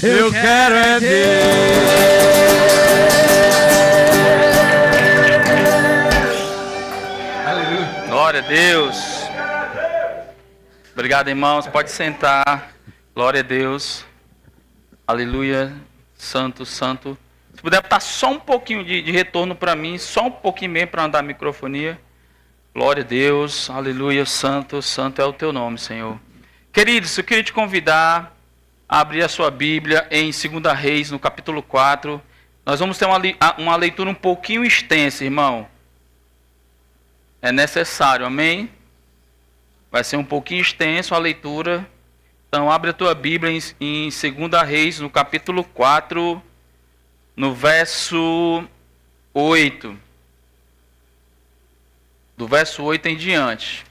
Eu quero é Deus. Aleluia. Glória a Deus. Obrigado, irmãos. Pode sentar. Glória a Deus. Aleluia. Santo, santo. Se puder botar só um pouquinho de retorno para mim, só um pouquinho mesmo para andar a microfonia. Glória a Deus. Aleluia. Santo, santo é o teu nome, Senhor. Queridos, eu queria te convidar a abrir a sua Bíblia em 2 Reis, no capítulo 4. Nós vamos ter uma leitura um pouquinho extensa, irmão. É necessário, amém? Vai ser um pouquinho extenso a leitura. Então, abre a tua Bíblia em 2 Reis, no capítulo 4, no verso 8. Do verso 8 em diante.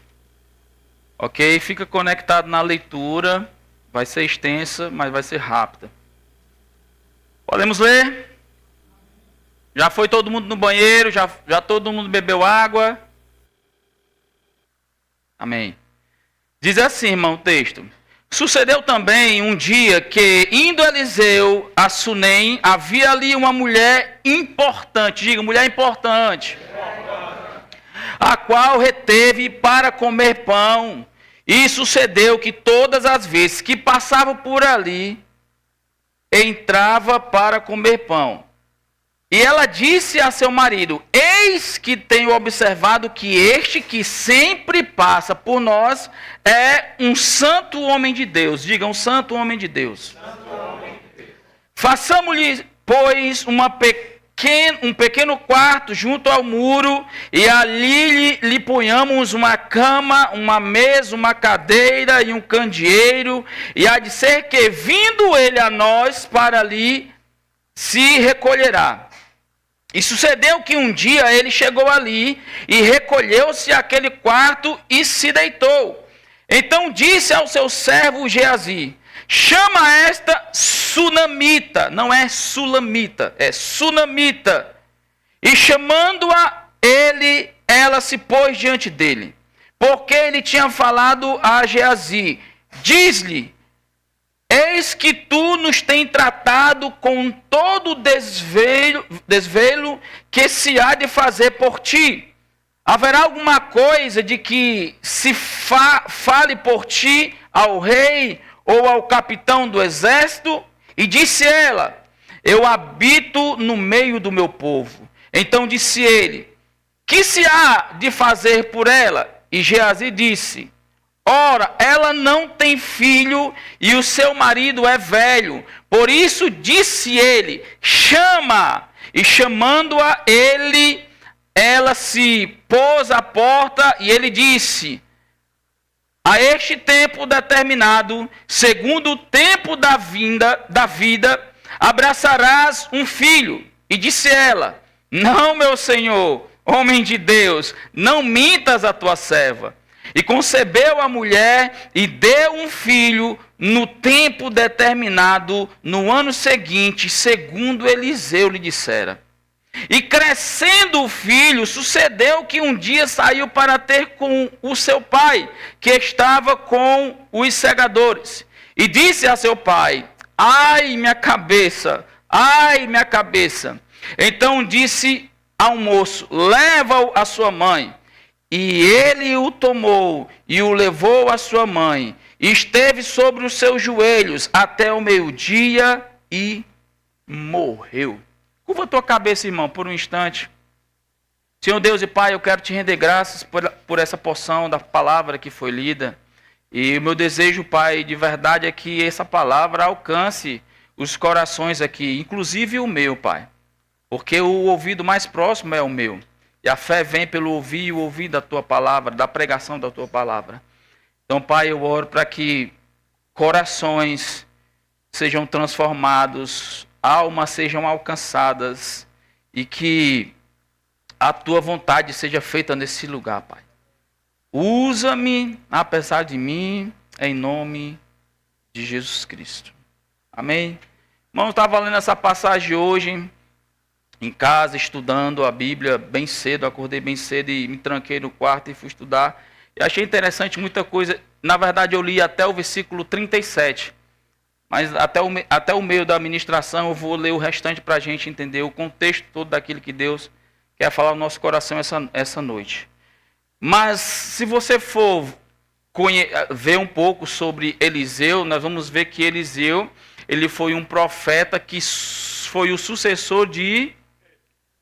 Ok? Fica conectado na leitura. Vai ser extensa, mas vai ser rápida. Podemos ler? Já foi todo mundo no banheiro? Já todo mundo bebeu água? Amém. Diz assim, irmão, o texto. Sucedeu também um dia que, indo Eliseu a Sunem, havia ali uma mulher importante. Diga, mulher importante. A qual reteve para comer pão. E sucedeu que todas as vezes que passava por ali, entrava para comer pão. E ela disse a seu marido: eis que tenho observado que este que sempre passa por nós é um santo homem de Deus. Diga, um santo homem de Deus. Façamos-lhe, pois, um pequeno quarto junto ao muro, e ali lhe ponhamos uma cama, uma mesa, uma cadeira e um candeeiro, e há de ser que, vindo ele a nós para ali, se recolherá. E sucedeu que um dia ele chegou ali, e recolheu-se àquele quarto, e se deitou. Então disse ao seu servo Geazi: chama esta sunamita, não é sulamita, é sunamita. E chamando-a ela se pôs diante dele, porque ele tinha falado a Geazi: diz-lhe, eis que tu nos tem tratado com todo o desvelo que se há de fazer por ti. Haverá alguma coisa de que se fale por ti ao rei ou ao capitão do exército? E disse ela: eu habito no meio do meu povo. Então disse ele: que se há de fazer por ela? E Geazi disse: ora, ela não tem filho e o seu marido é velho. Por isso disse ele: chama. E chamando-a ela se pôs à porta, e ele disse: a este tempo determinado, segundo o tempo da vida, abraçarás um filho. E disse ela: não, meu senhor, homem de Deus, não mintas a tua serva. E concebeu a mulher e deu um filho no tempo determinado, no ano seguinte, segundo Eliseu lhe dissera. E crescendo o filho, sucedeu que um dia saiu para ter com o seu pai, que estava com os segadores. E disse a seu pai: ai, minha cabeça, ai, minha cabeça. Então disse ao moço: leva-o à sua mãe. E ele o tomou e o levou à sua mãe. E esteve sobre os seus joelhos até o meio-dia e morreu. Curva a tua cabeça, irmão, por um instante. Senhor Deus e Pai, eu quero te render graças por essa porção da palavra que foi lida. E o meu desejo, Pai, de verdade é que essa palavra alcance os corações aqui, inclusive o meu, Pai. Porque o ouvido mais próximo é o meu. E a fé vem pelo ouvir e o ouvir da tua palavra, da pregação da tua palavra. Então, Pai, eu oro para que corações sejam transformados, almas sejam alcançadas e que a tua vontade seja feita nesse lugar, Pai. Usa-me, apesar de mim, em nome de Jesus Cristo. Amém? Irmão, eu estava lendo essa passagem hoje, em casa, estudando a Bíblia bem cedo, acordei bem cedo e me tranquei no quarto e fui estudar. E achei interessante muita coisa. Na verdade, eu li até o versículo 37. Mas até o meio da ministração eu vou ler o restante para a gente entender o contexto todo daquilo que Deus quer falar no nosso coração essa noite. Mas se você for ver um pouco sobre Eliseu, nós vamos ver que Eliseu, ele foi um profeta que foi o sucessor de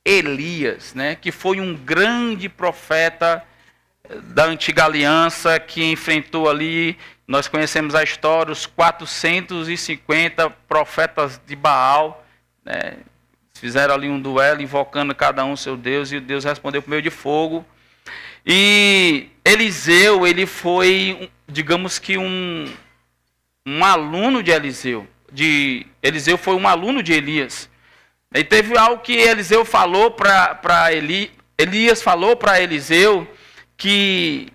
Elias, né? Que foi um grande profeta da antiga aliança, que enfrentou ali, nós conhecemos a história, os 450 profetas de Baal, né? Fizeram ali um duelo, invocando cada um seu Deus, e Deus respondeu por meio de fogo. E Eliseu, ele foi, digamos que um aluno de Eliseu. Eliseu foi um aluno de Elias. E teve algo que Eliseu falou para Elias falou para Eliseu, que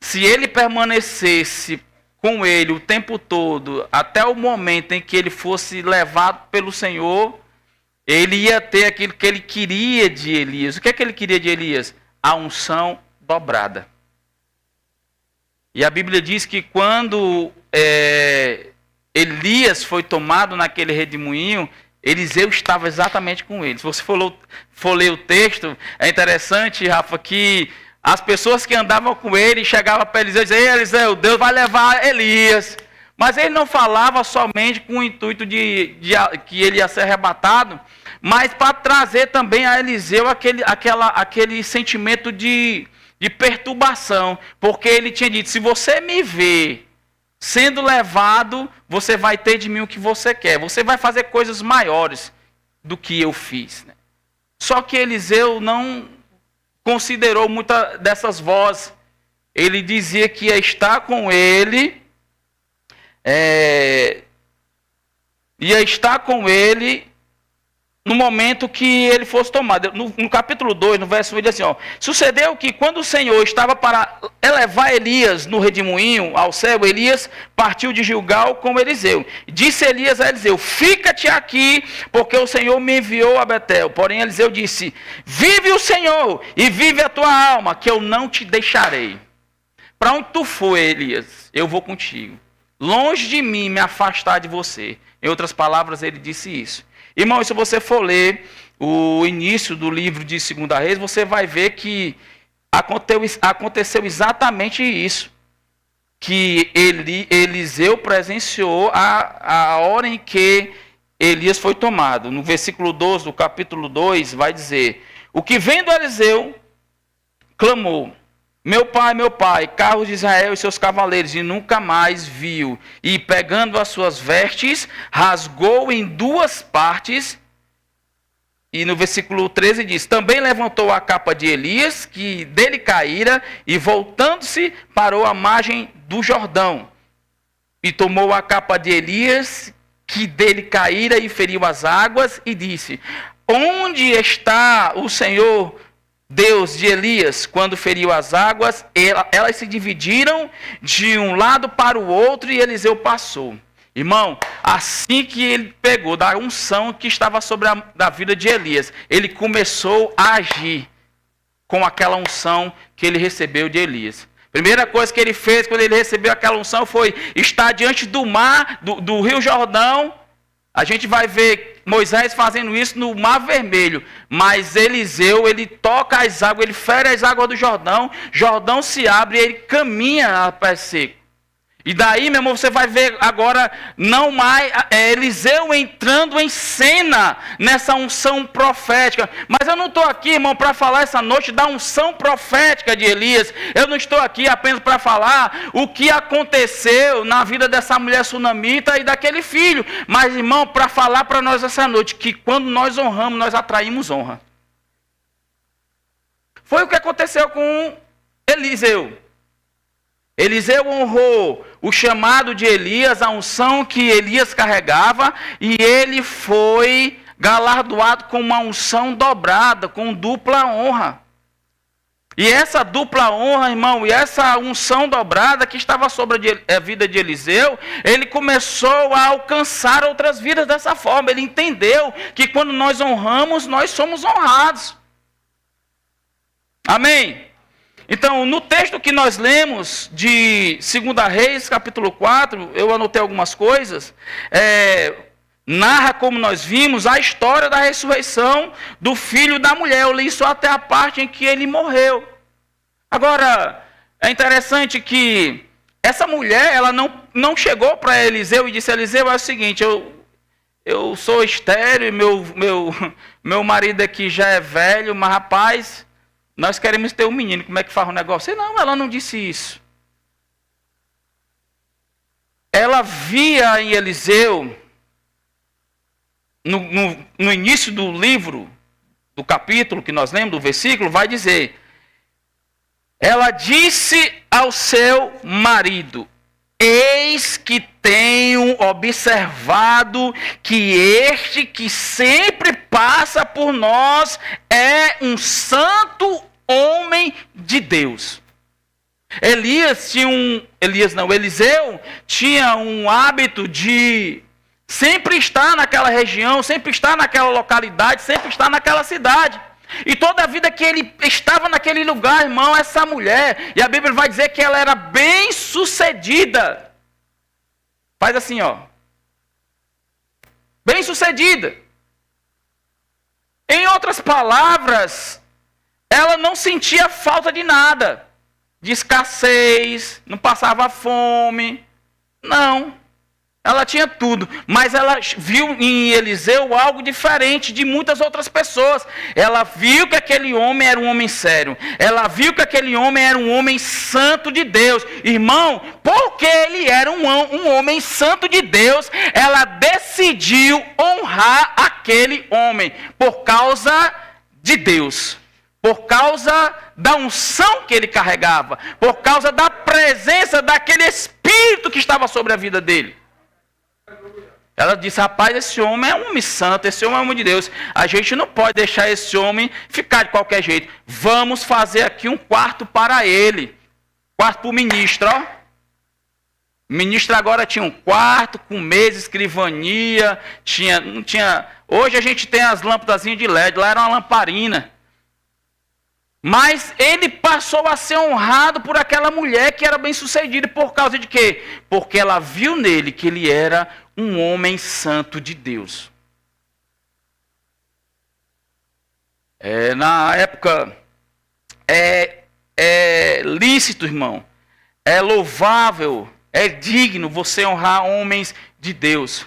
se ele permanecesse com ele o tempo todo, até o momento em que ele fosse levado pelo Senhor, ele ia ter aquilo que ele queria de Elias. O que é que ele queria de Elias? A unção dobrada. E a Bíblia diz que quando Elias foi tomado naquele redemoinho, Eliseu estava exatamente com ele. Se você for ler o texto, é interessante, Rafa, que as pessoas que andavam com ele chegavam para Eliseu e diziam: ei, Eliseu, Deus vai levar Elias. Mas ele não falava somente com o intuito de que ele ia ser arrebatado, mas para trazer também a Eliseu aquele sentimento de perturbação. Porque ele tinha dito: se você me vê sendo levado, você vai ter de mim o que você quer. Você vai fazer coisas maiores do que eu fiz. Só que Eliseu não considerou muitas dessas vozes. Ele dizia que ia estar com ele, no momento que ele fosse tomado. No capítulo 2, no verso 1, ele diz assim: sucedeu que quando o Senhor estava para elevar Elias no redemoinho ao céu, Elias partiu de Gilgal com Eliseu. Disse Elias a Eliseu: fica-te aqui, porque o Senhor me enviou a Betel. Porém Eliseu disse: vive o Senhor e vive a tua alma, que eu não te deixarei. Para onde tu for, Elias, eu vou contigo. Longe de mim me afastar de você. Em outras palavras, ele disse isso. Irmão, se você for ler o início do livro de 2 Reis, você vai ver que aconteceu exatamente isso. Que Eliseu presenciou a hora em que Elias foi tomado. No versículo 12 do capítulo 2 vai dizer: o que vendo Eliseu, clamou: meu pai, carros de Israel e seus cavaleiros, e nunca mais viu. E pegando as suas vestes, rasgou em duas partes. E no versículo 13 diz: também levantou a capa de Elias, que dele caíra, e voltando-se, parou à margem do Jordão. E tomou a capa de Elias, que dele caíra, e feriu as águas, e disse: onde está o Senhor Deus de Elias? Quando feriu as águas, elas se dividiram de um lado para o outro, e Eliseu passou. Irmão, assim que ele pegou da unção que estava sobre a vida de Elias, ele começou a agir com aquela unção que ele recebeu de Elias. Primeira coisa que ele fez quando ele recebeu aquela unção foi estar diante do mar, do rio Jordão. A gente vai ver Moisés fazendo isso no Mar Vermelho. Mas Eliseu, ele toca as águas, ele fere as águas do Jordão. Jordão se abre e ele caminha a pé seco. E daí, meu irmão, você vai ver agora, não mais Eliseu entrando em cena nessa unção profética. Mas eu não estou aqui, irmão, para falar essa noite da unção profética de Elias. Eu não estou aqui apenas para falar o que aconteceu na vida dessa mulher sunamita e daquele filho. Mas, irmão, para falar para nós essa noite que quando nós honramos, nós atraímos honra. Foi o que aconteceu com Eliseu. Eliseu honrou o chamado de Elias, a unção que Elias carregava, e ele foi galardoado com uma unção dobrada, com dupla honra. E essa dupla honra, irmão, e essa unção dobrada que estava sobre a vida de Eliseu, ele começou a alcançar outras vidas dessa forma. Ele entendeu que quando nós honramos, nós somos honrados. Amém? Então, no texto que nós lemos de 2 Reis, capítulo 4, eu anotei algumas coisas, narra, como nós vimos, a história da ressurreição do filho da mulher. Eu li só até a parte em que ele morreu. Agora, é interessante que essa mulher, ela não chegou para Eliseu e disse: Eliseu, é o seguinte, eu sou estéril, meu marido aqui já é velho, mas rapaz, nós queremos ter um menino, como é que faz o negócio? Não, ela não disse isso. Ela via em Eliseu, no início do livro, do capítulo que nós lemos, do versículo, vai dizer: ela disse ao seu marido: eis que tenho observado que este que sempre passa por nós é um santo homem de Deus. Eliseu tinha um hábito de sempre estar naquela região, sempre estar naquela localidade, sempre estar naquela cidade. E toda a vida que ele estava naquele lugar, irmão, essa mulher, e a Bíblia vai dizer que ela era bem sucedida. Faz assim, ó. Bem sucedida. Em outras palavras, ela não sentia falta de nada. De escassez, não passava fome. Não. Ela tinha tudo, mas ela viu em Eliseu algo diferente de muitas outras pessoas. Ela viu que aquele homem era um homem sério. Ela viu que aquele homem era um homem santo de Deus. Irmão, porque ele era um homem santo de Deus, ela decidiu honrar aquele homem por causa de Deus. Por causa da unção que ele carregava. Por causa da presença daquele Espírito que estava sobre a vida dele. Ela disse: rapaz, esse homem é um homem santo, esse homem é um homem de Deus. A gente não pode deixar esse homem ficar de qualquer jeito. Vamos fazer aqui um quarto para ele. Quarto para o ministro, ó. O ministro agora tinha um quarto, com mesa, escrivania, não tinha... Hoje a gente tem as lâmpadazinhas de LED, lá era uma lamparina. Mas ele passou a ser honrado por aquela mulher que era bem sucedida. Por causa de quê? Porque ela viu nele que ele era um homem santo de Deus. Na época, é lícito, irmão. É louvável, é digno você honrar homens de Deus.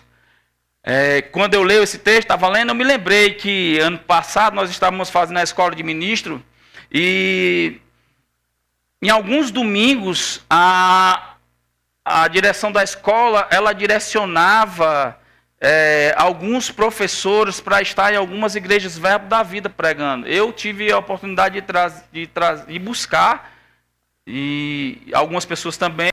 Quando eu leio esse texto, estava lendo, eu me lembrei que ano passado nós estávamos fazendo a escola de ministro. E em alguns domingos, a direção da escola, ela direcionava alguns professores para estar em algumas igrejas Verbo da Vida pregando. Eu tive a oportunidade de buscar, e algumas pessoas também,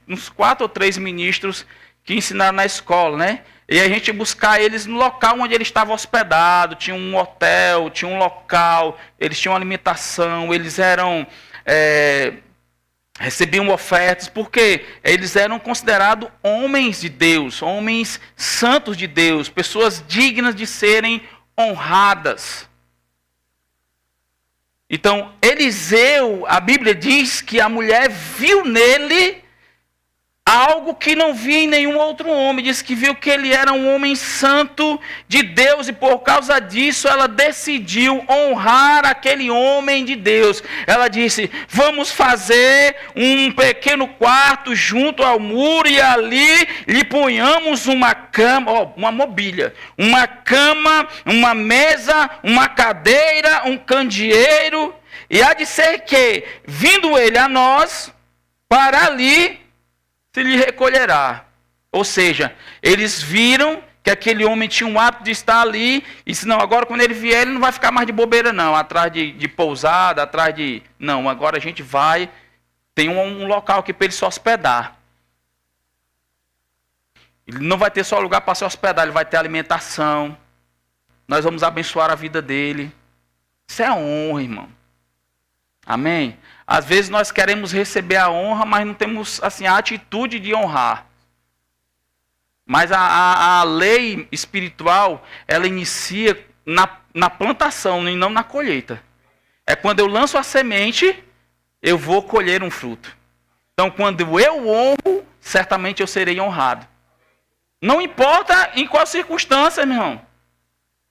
uns 4 ou 3 ministros que ensinaram na escola, né? E a gente buscar eles no local onde eles estavam hospedados, tinha um hotel, tinha um local, eles tinham alimentação, eles recebiam ofertas, porque eles eram considerados homens de Deus, homens santos de Deus, pessoas dignas de serem honradas. Então, Eliseu, a Bíblia diz que a mulher viu nele algo que não via em nenhum outro homem. Diz que viu que ele era um homem santo de Deus, e por causa disso ela decidiu honrar aquele homem de Deus. Ela disse: vamos fazer um pequeno quarto junto ao muro, e ali lhe ponhamos uma cama, uma mobília, uma cama, uma mesa, uma cadeira, um candeeiro, e há de ser que, vindo ele a nós, para ali se lhe recolherá. Ou seja, eles viram que aquele homem tinha um hábito de estar ali, e disse: não, agora quando ele vier, ele não vai ficar mais de bobeira não, atrás de pousada, atrás de... Não, agora a gente vai, tem um local aqui para ele se hospedar. Ele não vai ter só lugar para se hospedar, ele vai ter alimentação. Nós vamos abençoar a vida dele. Isso é honra, irmão. Amém? Às vezes nós queremos receber a honra, mas não temos assim, a atitude de honrar. Mas a lei espiritual, ela inicia na plantação e não na colheita. É quando eu lanço a semente, eu vou colher um fruto. Então, quando eu honro, certamente eu serei honrado. Não importa em qual circunstância, meu irmão.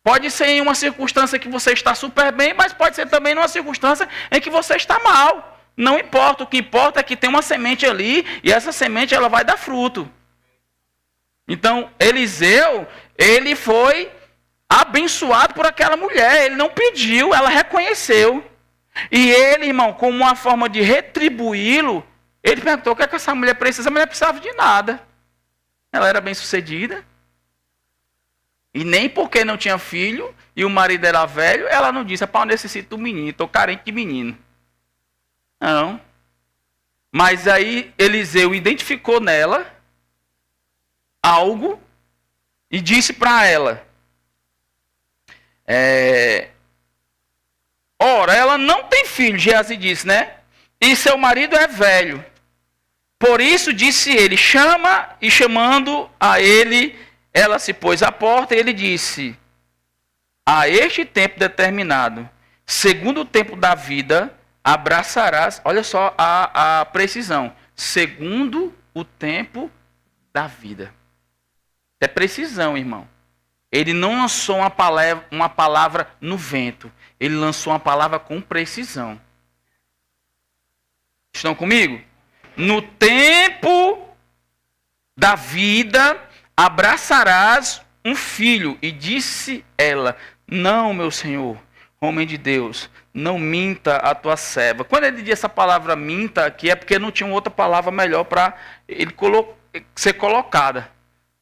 Pode ser em uma circunstância que você está super bem, mas pode ser também numa circunstância em que você está mal. Não importa, o que importa é que tem uma semente ali e essa semente ela vai dar fruto. Então, Eliseu, ele foi abençoado por aquela mulher, ele não pediu, ela reconheceu. E ele, irmão, como uma forma de retribuí-lo, ele perguntou: o que é que essa mulher precisa? A mulher precisava de nada. Ela era bem-sucedida. E nem porque não tinha filho e o marido era velho, ela não disse: eu necessito de um menino, estou carente de menino. Não. Mas aí Eliseu identificou nela algo e disse para ela: ora, ela não tem filho, Geazi disse, né? E seu marido é velho. Por isso disse ele: chama, e chamando a ele, ela se pôs à porta, e ele disse: a este tempo determinado, segundo o tempo da vida, abraçarás. Olha só a precisão. Segundo o tempo da vida. É precisão, irmão. Ele não lançou uma palavra no vento. Ele lançou uma palavra com precisão. Estão comigo? No tempo da vida, abraçarás um filho. E disse ela: não, meu senhor, homem de Deus, não minta a tua serva. Quando ele diz essa palavra minta aqui, é porque não tinha outra palavra melhor para ele ser colocada.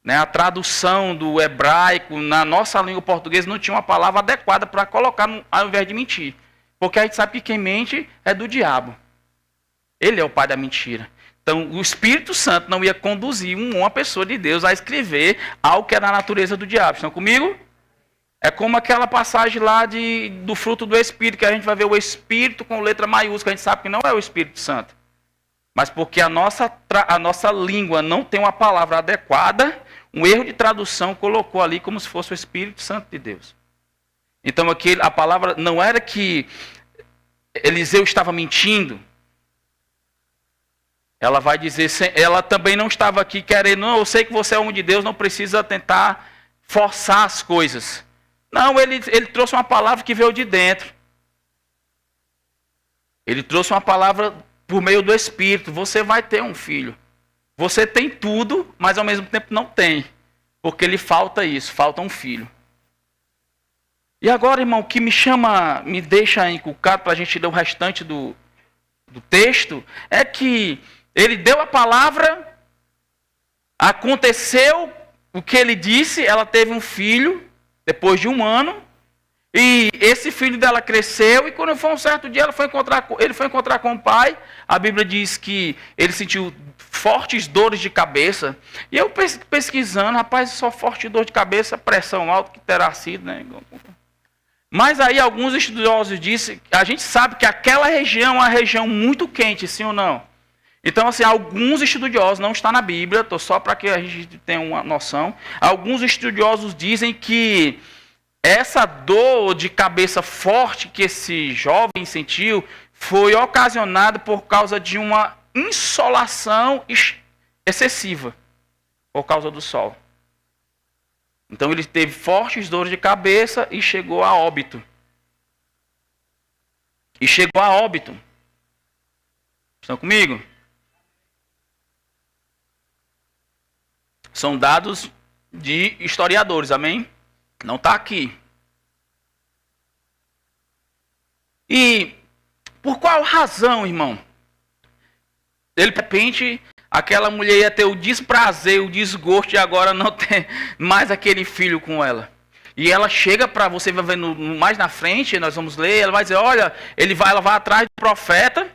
A tradução do hebraico na nossa língua portuguesa não tinha uma palavra adequada para colocar ao invés de mentir. Porque a gente sabe que quem mente é do diabo. Ele é o pai da mentira. Então, o Espírito Santo não ia conduzir uma pessoa de Deus a escrever algo que é da natureza do diabo. Estão comigo? É como aquela passagem lá do fruto do Espírito, que a gente vai ver o Espírito com letra maiúscula. A gente sabe que não é o Espírito Santo. Mas porque a nossa língua não tem uma palavra adequada, um erro de tradução colocou ali como se fosse o Espírito Santo de Deus. Então aqui a palavra não era que Eliseu estava mentindo. Ela vai dizer, ela também não estava aqui querendo: não, eu sei que você é homem de Deus, não precisa tentar forçar as coisas. Não, ele trouxe uma palavra que veio de dentro. Ele trouxe uma palavra por meio do Espírito: você vai ter um filho. Você tem tudo, mas ao mesmo tempo não tem. Porque lhe falta isso, falta um filho. E agora, irmão, o que me deixa inculcado para a gente ler o restante do texto, é que ele deu a palavra, aconteceu o que ele disse, ela teve um filho, depois de 1 ano, e esse filho dela cresceu, e quando foi um certo dia, ele foi encontrar com o pai. A Bíblia diz que ele sentiu fortes dores de cabeça. E eu pesquisando, rapaz, só forte dor de cabeça, pressão alta que terá sido, né? Mas aí alguns estudiosos dizem, a gente sabe que aquela região é uma região muito quente, sim ou não? Então, assim, alguns estudiosos, não está na Bíblia, estou só para que a gente tenha uma noção, alguns estudiosos dizem que essa dor de cabeça forte que esse jovem sentiu foi ocasionada por causa de uma insolação excessiva, por causa do sol. Então ele teve fortes dores de cabeça e chegou a óbito. Estão comigo? São dados de historiadores, amém? Não está aqui. E por qual razão, irmão? De repente, aquela mulher ia ter o desprazer, o desgosto, e agora não tem mais aquele filho com ela. E ela chega para você, vai ver mais na frente, nós vamos ler, ela vai dizer: olha, ela vai atrás do profeta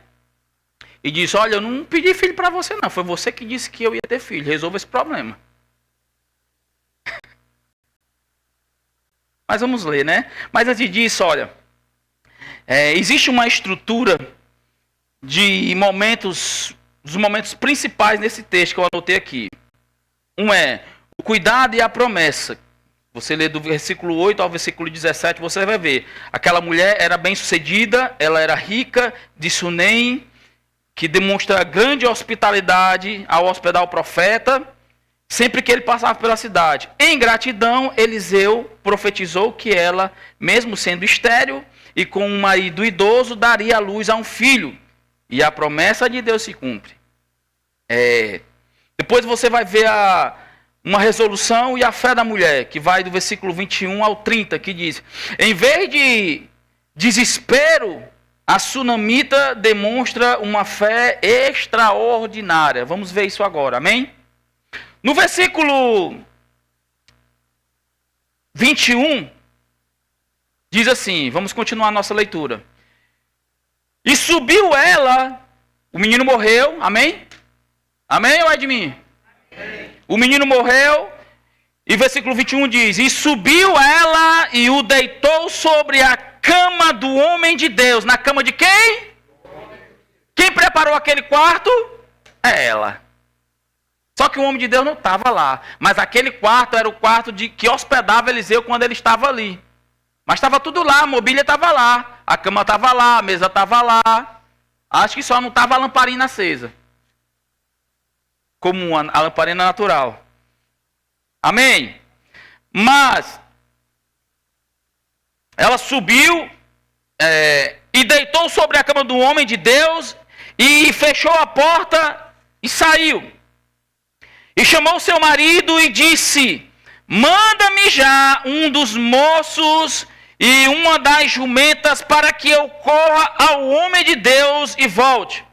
e diz: olha, eu não pedi filho para você não, foi você que disse que eu ia ter filho, resolva esse problema. Mas vamos ler, né? Mas antes disso, olha, existe uma estrutura de dos momentos principais nesse texto que eu anotei aqui. Um é o cuidado e a promessa. Você lê do versículo 8 ao versículo 17, você vai ver. Aquela mulher era bem-sucedida, ela era rica, de Sunem, que demonstra grande hospitalidade ao hospedar o profeta, sempre que ele passava pela cidade. Em gratidão, Eliseu profetizou que ela, mesmo sendo estéril e com um marido idoso, daria à luz a um filho. E a promessa de Deus se cumpre. Depois você vai ver uma resolução e a fé da mulher, que vai do versículo 21 ao 30, que diz: em vez de desespero, a sunamita demonstra uma fé extraordinária. Vamos ver isso agora, amém? No versículo 21, diz assim, vamos continuar a nossa leitura. E subiu ela, o menino morreu, amém? Amém ou é de mim? Amém. O menino morreu, e versículo 21 diz: e subiu ela e o deitou sobre a cama do homem de Deus. Na cama de quem? Quem preparou aquele quarto? É ela. Só que o homem de Deus não estava lá. Mas aquele quarto era o quarto que hospedava Eliseu quando ele estava ali. Mas estava tudo lá, a mobília estava lá, a cama estava lá, a mesa estava lá. Acho que só não estava a lamparina acesa. Como a lamparina natural. Amém? Mas ela subiu e deitou sobre a cama do homem de Deus e fechou a porta e saiu. E chamou seu marido e disse: manda-me já um dos moços e uma das jumentas para que eu corra ao homem de Deus e volte.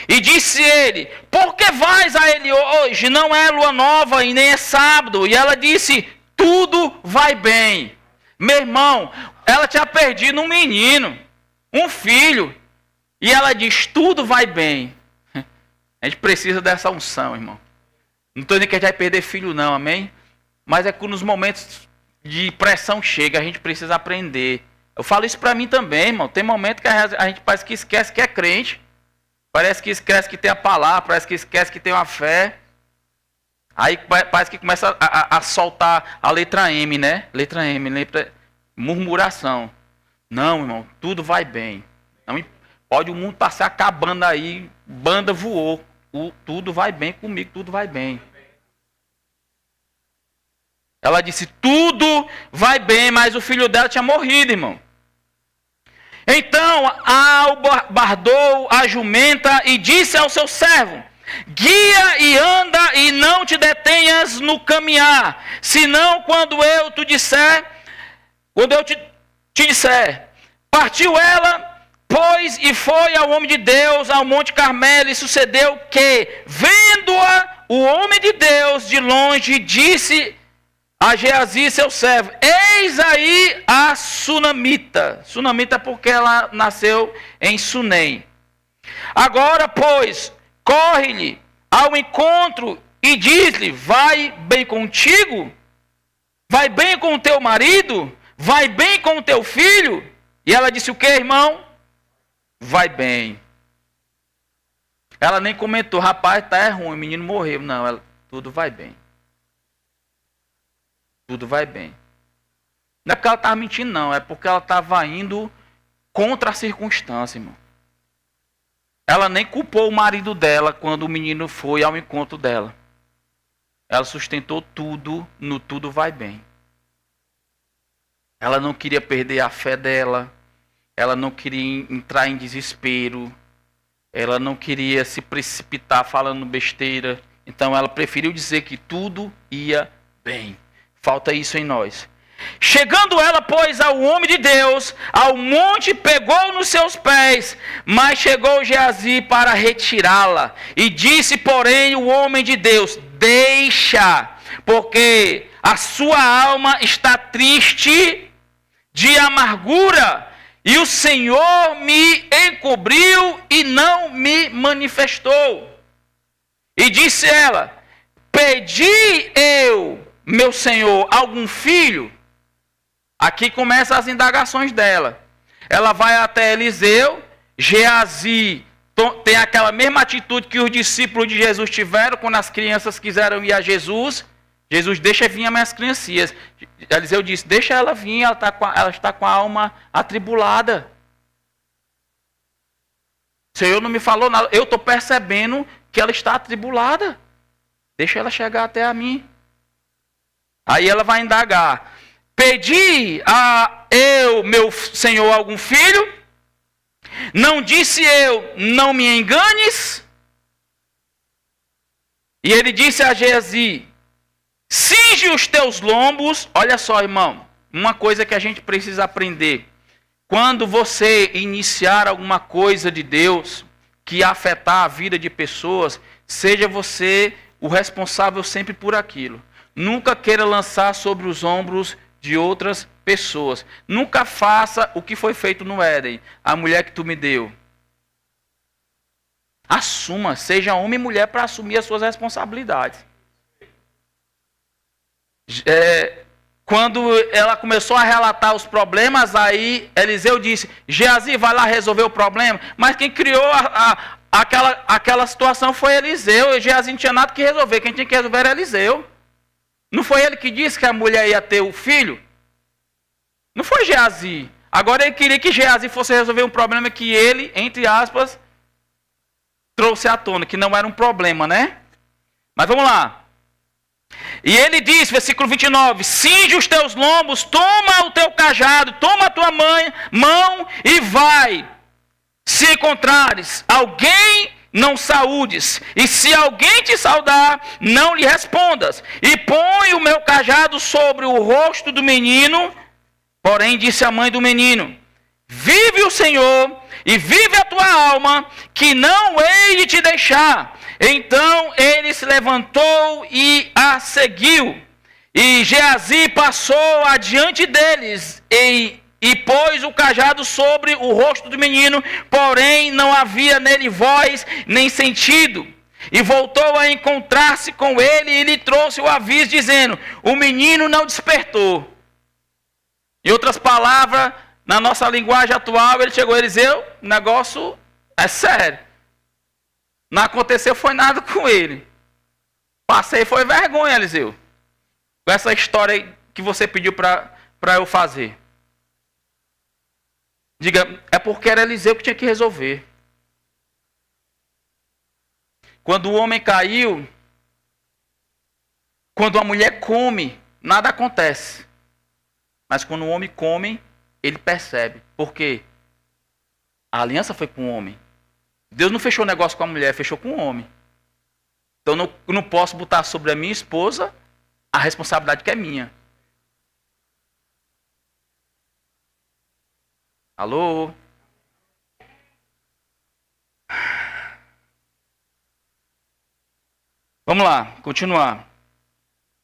E disse ele: por que vais a ele hoje? Não é lua nova e nem é sábado. E ela disse: tudo vai bem. Meu irmão, ela tinha perdido um menino, um filho. E ela diz: tudo vai bem. A gente precisa dessa unção, irmão. Não estou dizendo que a gente vai perder filho não, amém? Mas é que nos momentos de pressão chega, a gente precisa aprender. Eu falo isso para mim também, irmão. Tem momento que a gente parece que esquece que é crente. Parece que esquece que tem a palavra, parece que esquece que tem uma fé. Aí parece que começa a soltar a letra M, né? Letra M, murmuração. Não, irmão, tudo vai bem. Não, pode o mundo passar acabando aí, banda voou. Tudo vai bem comigo, tudo vai bem. Ela disse: tudo vai bem, mas o filho dela tinha morrido, irmão. Então albardou a jumenta e disse ao seu servo: guia e anda e não te detenhas no caminhar, senão quando eu te disser, partiu ela, pois, e foi ao homem de Deus, ao Monte Carmelo, e sucedeu que, vendo-a, o homem de Deus de longe disse a Geazi, seu servo: eis aí a sunamita. Sunamita porque ela nasceu em Sunem. Agora, pois, corre-lhe ao encontro e diz-lhe: vai bem contigo? Vai bem com o teu marido? Vai bem com o teu filho? E ela disse o que, irmão? Vai bem. Ela nem comentou: rapaz, tá ruim, o menino morreu. Não, tudo vai bem. Tudo vai bem. Não é porque ela estava mentindo, não. É porque ela estava indo contra a circunstância, irmão. Ela nem culpou o marido dela quando o menino foi ao encontro dela. Ela sustentou tudo no tudo vai bem. Ela não queria perder a fé dela. Ela não queria entrar em desespero. Ela não queria se precipitar falando besteira. Então ela preferiu dizer que tudo ia bem. Falta isso em nós. Chegando ela, pois, ao homem de Deus, ao monte, pegou nos seus pés, mas chegou Geazi para retirá-la. E disse, porém, o homem de Deus: deixa, porque a sua alma está triste de amargura, e o Senhor me encobriu e não me manifestou. E disse ela: pedi eu, meu senhor, algum filho? Aqui começam as indagações dela. Ela vai até Eliseu. Geazi tem aquela mesma atitude que os discípulos de Jesus tiveram quando as crianças quiseram ir a Jesus. Jesus: deixa vir as minhas criancinhas. Eliseu disse: deixa ela vir, ela está com a alma atribulada. O Senhor não me falou nada. Eu estou percebendo que ela está atribulada. Deixa ela chegar até a mim. Aí ela vai indagar. Pedi a eu, meu senhor, algum filho? Não disse eu, não me enganes? E ele disse a Geazi, cinge os teus lombos. Olha só, irmão, uma coisa que a gente precisa aprender. Quando você iniciar alguma coisa de Deus que afetar a vida de pessoas, seja você o responsável sempre por aquilo. Nunca queira lançar sobre os ombros de outras pessoas. Nunca faça o que foi feito no Éden. A mulher que tu me deu. Assuma, seja homem e mulher para assumir as suas responsabilidades. Quando ela começou a relatar os problemas, aí Eliseu disse, Geazi, vai lá resolver o problema. Mas quem criou aquela situação foi Eliseu. E Geazi não tinha nada que resolver. Quem tinha que resolver era Eliseu. Não foi ele que disse que a mulher ia ter o filho? Não foi Geazi. Agora ele queria que Geazi fosse resolver um problema que ele, entre aspas, trouxe à tona, que não era um problema, né? Mas vamos lá. E ele diz, versículo 29, cinge os teus lombos, toma o teu cajado, toma a tua mão e vai. Se encontrares alguém, não saúdes, e se alguém te saudar, não lhe respondas. E põe o meu cajado sobre o rosto do menino. Porém, disse a mãe do menino, vive o Senhor, e vive a tua alma, que não hei de te deixar. Então ele se levantou e a seguiu. E Geazi passou adiante deles, e pôs o cajado sobre o rosto do menino, porém não havia nele voz nem sentido. E voltou a encontrar-se com ele e lhe trouxe o aviso, dizendo, o menino não despertou. Em outras palavras, na nossa linguagem atual, ele chegou, Eliseu, o negócio é sério. Não aconteceu foi nada com ele. Passei foi vergonha, Eliseu. Com essa história aí que você pediu para eu fazer. Diga, é porque era Eliseu que tinha que resolver. Quando o homem caiu, quando a mulher come, nada acontece. Mas quando o homem come, ele percebe. Por quê? A aliança foi com o homem. Deus não fechou o negócio com a mulher, fechou com o homem. Então eu não posso botar sobre a minha esposa a responsabilidade que é minha. Alô? Vamos lá, continuar.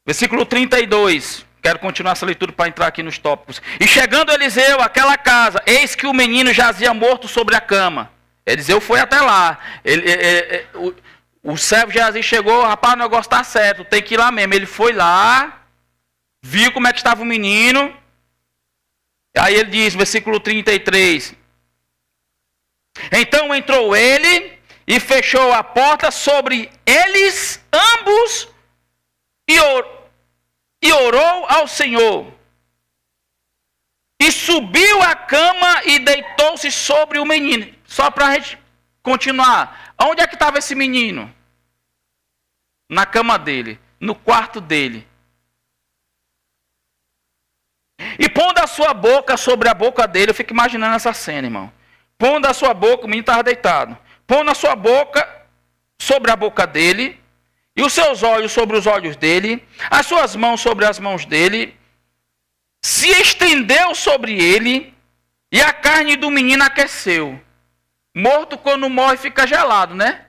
Versículo 32. Quero continuar essa leitura para entrar aqui nos tópicos. E chegando Eliseu àquela casa, eis que o menino jazia morto sobre a cama. Eliseu foi até lá. O servo Geazi chegou, rapaz, o negócio está certo, tem que ir lá mesmo. Ele foi lá, viu como é que estava o menino. Aí ele diz, versículo 33. Então entrou ele e fechou a porta sobre eles ambos e orou ao Senhor. E subiu à cama e deitou-se sobre o menino. Só para a gente continuar. Onde é que estava esse menino? Na cama dele, no quarto dele. E pondo a sua boca sobre a boca dele, eu fico imaginando essa cena, irmão. Pondo a sua boca, o menino estava deitado. Pondo a sua boca sobre a boca dele, e os seus olhos sobre os olhos dele, as suas mãos sobre as mãos dele, se estendeu sobre ele, e a carne do menino aqueceu. Morto, quando morre, fica gelado, né?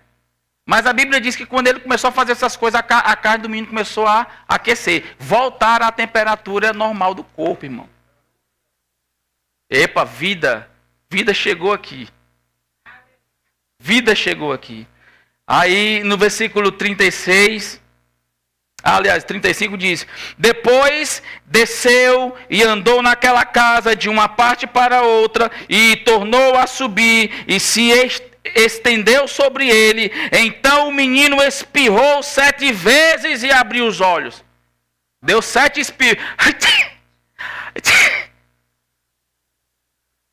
Mas a Bíblia diz que quando ele começou a fazer essas coisas, a carne do menino começou a aquecer. Voltar à temperatura normal do corpo, irmão. Epa, vida chegou aqui. Vida chegou aqui. Aí no versículo 36, aliás, 35 diz, depois desceu e andou naquela casa de uma parte para outra e tornou a subir e se estendeu sobre ele. Então o menino espirrou 7 vezes e abriu os olhos. Deu 7 espirros.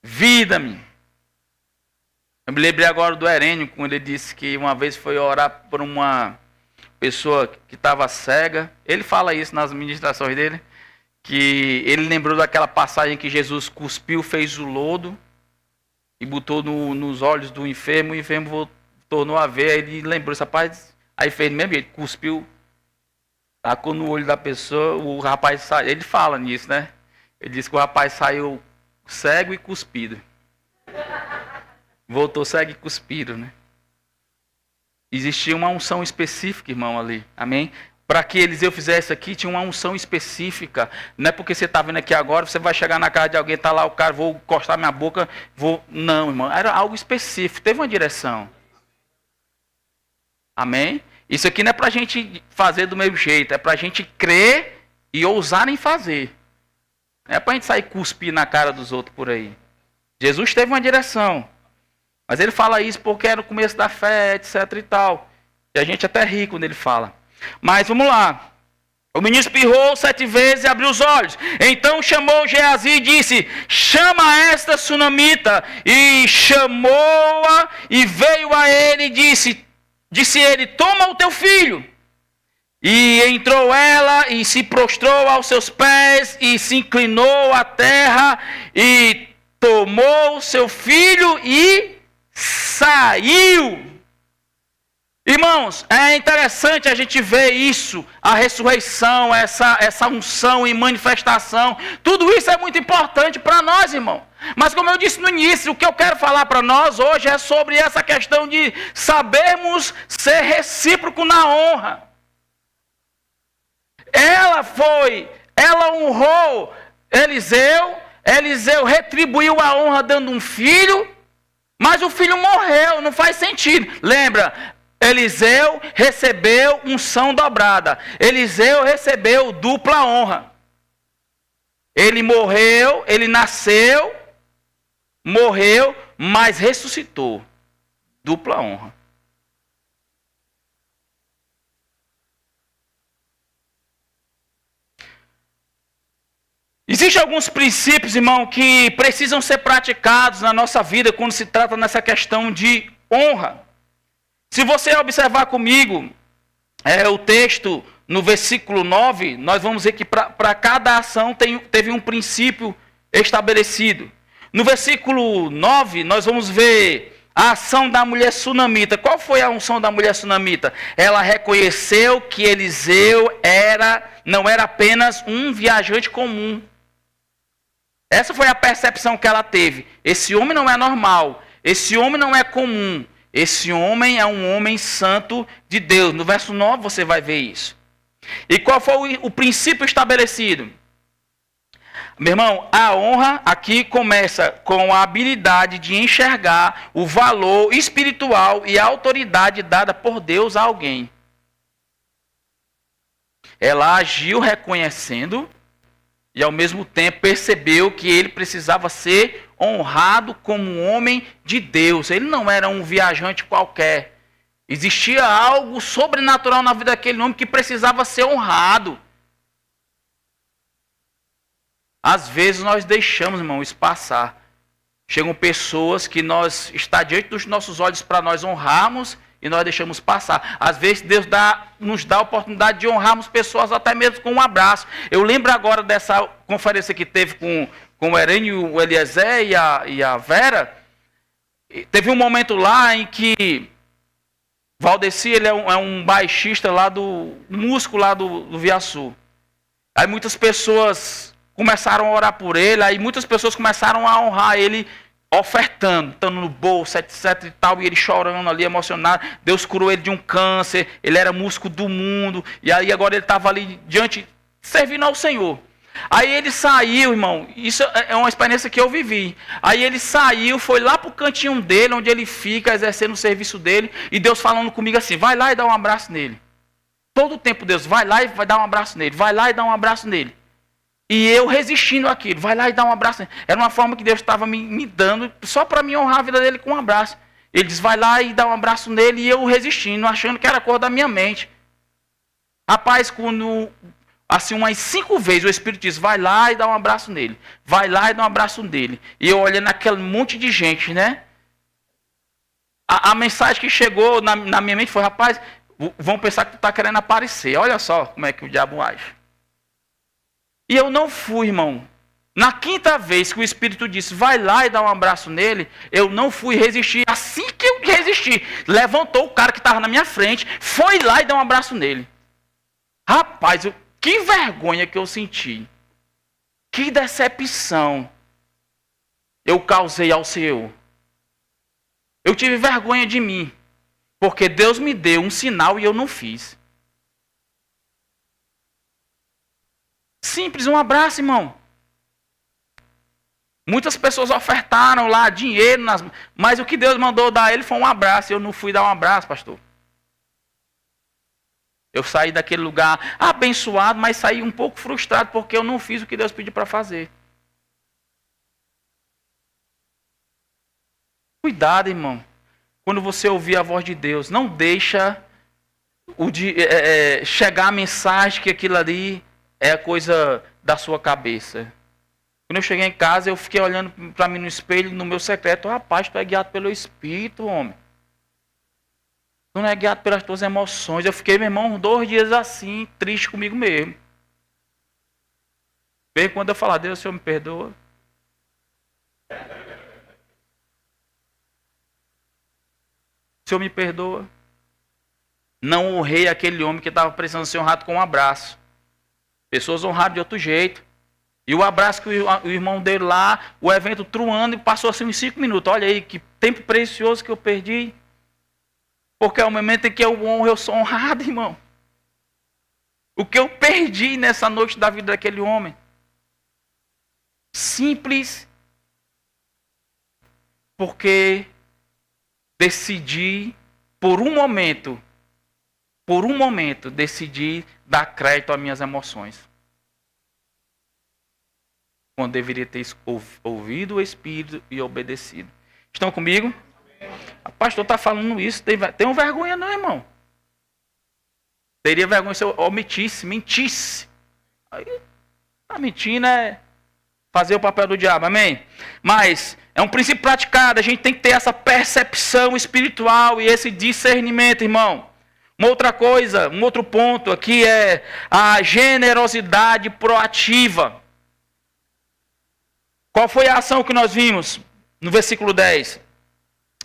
Vida, minha. Eu me lembrei agora do Herênio, quando ele disse que uma vez foi orar por uma pessoa que estava cega. Ele fala isso nas ministrações dele, que ele lembrou daquela passagem que Jesus cuspiu, fez o lodo e botou nos olhos do enfermo, o enfermo tornou a ver, aí ele lembrou esse rapaz, aí fez do mesmo jeito, cuspiu, tacou no olho da pessoa, o rapaz saiu. Ele fala nisso, né? Ele disse que o rapaz saiu cego e cuspido. Voltou cego e cuspido, né? Existia uma unção específica, irmão, ali. Amém? Para que Eliseu fizesse aqui, tinha uma unção específica. Não é porque você está vendo aqui agora, você vai chegar na casa de alguém, está lá o cara, vou encostar minha boca, vou... Não, irmão, era algo específico, teve uma direção. Amém? Isso aqui não é para a gente fazer do mesmo jeito, é para a gente crer e ousar em fazer. Não é para a gente sair cuspir na cara dos outros por aí. Jesus teve uma direção. Mas ele fala isso porque era o começo da fé, etc e tal. E a gente até ri quando ele fala. Mas vamos lá. O menino espirrou 7 vezes e abriu os olhos. Então chamou Geazi e disse: chama esta sunamita. E chamou-a e veio a ele e disse ele: toma o teu filho. E entrou ela e se prostrou aos seus pés e se inclinou à terra e tomou seu filho e saiu. Irmãos, é interessante a gente ver isso, a ressurreição, essa unção e manifestação. Tudo isso é muito importante para nós, irmão. Mas como eu disse no início, o que eu quero falar para nós hoje é sobre essa questão de sabermos ser recíproco na honra. Ela honrou Eliseu retribuiu a honra dando um filho, mas o filho morreu, não faz sentido. Lembra, Eliseu recebeu unção dobrada. Eliseu recebeu dupla honra. Ele morreu, ele nasceu, morreu, mas ressuscitou. Dupla honra. Existem alguns princípios, irmão, que precisam ser praticados na nossa vida quando se trata nessa questão de honra. Se você observar comigo o texto no versículo 9, nós vamos ver que para cada ação teve um princípio estabelecido. No versículo 9, nós vamos ver a ação da mulher sunamita. Qual foi a unção da mulher sunamita? Ela reconheceu que Eliseu não era apenas um viajante comum. Essa foi a percepção que ela teve. Esse homem não é normal. Esse homem não é comum. Esse homem é um homem santo de Deus. No verso 9 você vai ver isso. E qual foi o princípio estabelecido? Meu irmão, a honra aqui começa com a habilidade de enxergar o valor espiritual e a autoridade dada por Deus a alguém. Ela agiu reconhecendo e ao mesmo tempo percebeu que ele precisava ser honrado como um homem de Deus. Ele não era um viajante qualquer. Existia algo sobrenatural na vida daquele homem que precisava ser honrado. Às vezes nós deixamos, irmão, isso passar. Chegam pessoas que está diante dos nossos olhos para nós honrarmos e nós deixamos passar. Às vezes Deus nos dá a oportunidade de honrarmos pessoas até mesmo com um abraço. Eu lembro agora dessa conferência que teve com o Herênio, o Eliezer e a Vera. Teve um momento lá em que Valdeci, ele é um baixista lá músico lá do Viaçu. Aí muitas pessoas começaram a orar por ele, aí muitas pessoas começaram a honrar ele, ofertando, estando no bolso, etc e tal, e ele chorando ali, emocionado. Deus curou ele de um câncer, ele era músico do mundo, e aí agora ele estava ali diante, servindo ao Senhor. Aí ele saiu, irmão, isso é uma experiência que eu vivi. Aí ele saiu, foi lá para o cantinho dele, onde ele fica, exercendo o serviço dele, e Deus falando comigo assim: vai lá e dá um abraço nele. Todo o tempo Deus, vai lá e vai dar um abraço nele, vai lá e dá um abraço nele. E eu resistindo àquilo, vai lá e dá um abraço nele. Era uma forma que Deus estava me dando, só para me honrar a vida dele com um abraço. Ele diz, vai lá e dá um abraço nele, e eu resistindo, achando que era coisa da minha mente. Rapaz, quando, assim, umas 5 vezes o Espírito diz, vai lá e dá um abraço nele. Vai lá e dá um abraço nele. E eu olhando aquele monte de gente, né? A mensagem que chegou na minha mente foi, rapaz, vão pensar que tu está querendo aparecer. Olha só como é que o diabo age. E eu não fui, irmão. Na quinta vez que o Espírito disse, vai lá e dá um abraço nele, eu não fui resistir. Assim que eu resisti, levantou o cara que estava na minha frente, foi lá e deu um abraço nele. Rapaz, que vergonha que eu senti. Que decepção eu causei ao Senhor. Eu tive vergonha de mim, porque Deus me deu um sinal e eu não fiz. Simples, um abraço, irmão. Muitas pessoas ofertaram lá dinheiro, mas o que Deus mandou dar a ele foi um abraço. Eu não fui dar um abraço, pastor. Eu saí daquele lugar abençoado, mas saí um pouco frustrado porque eu não fiz o que Deus pediu para fazer. Cuidado, irmão. Quando você ouvir a voz de Deus, não deixa chegar a mensagem que aquilo ali é coisa da sua cabeça. Quando eu cheguei em casa, eu fiquei olhando para mim no espelho, no meu secreto. Rapaz, tu é guiado pelo Espírito, homem. Tu não é guiado pelas tuas emoções. Eu fiquei, meu irmão, uns 2 dias assim, triste comigo mesmo. Veio quando eu falar, Deus, o Senhor me perdoa. O Senhor me perdoa. Não honrei aquele homem que estava precisando ser honrado com um abraço. Pessoas honraram de outro jeito. E o abraço que o irmão dele lá, o evento truando, e passou assim uns 5 minutos. Olha aí, que tempo precioso que eu perdi. Porque é o momento em que eu honro, eu sou honrado, irmão. O que eu perdi nessa noite da vida daquele homem. Simples. Porque decidi, por um momento, decidi dar crédito às minhas emoções. Quando deveria ter ouvido o Espírito e obedecido. Estão comigo? O pastor está falando isso. Tem vergonha não, irmão. Teria vergonha se eu omitisse, mentisse. Aí, a mentindo é fazer o papel do diabo, amém? Mas é um princípio praticado. A gente tem que ter essa percepção espiritual e esse discernimento, irmão. Uma outra coisa, um outro ponto aqui é a generosidade proativa. Qual foi a ação que nós vimos no versículo 10?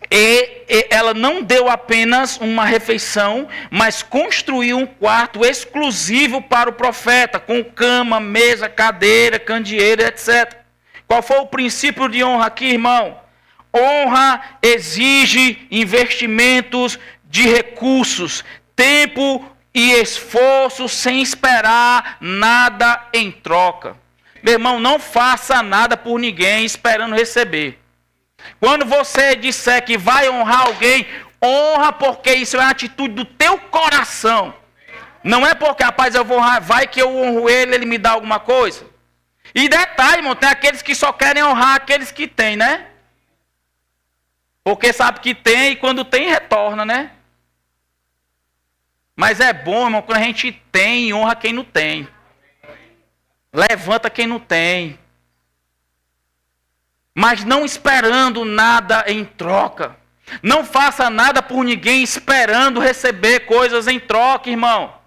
E ela não deu apenas uma refeição, mas construiu um quarto exclusivo para o profeta, com cama, mesa, cadeira, candeeiro, etc. Qual foi o princípio de honra aqui, irmão? Honra exige investimentos de recursos, tempo e esforço sem esperar nada em troca. Meu irmão, não faça nada por ninguém esperando receber. Quando você disser que vai honrar alguém, honra porque isso é a atitude do teu coração. Não é porque, rapaz, eu vou honrar, vai que eu honro ele, ele me dá alguma coisa. E detalhe, irmão, tem aqueles que só querem honrar aqueles que têm, né? Porque sabe que tem e quando tem, retorna, né? Mas é bom, irmão, quando a gente tem e honra quem não tem. Levanta quem não tem. Mas não esperando nada em troca. Não faça nada por ninguém esperando receber coisas em troca, irmão.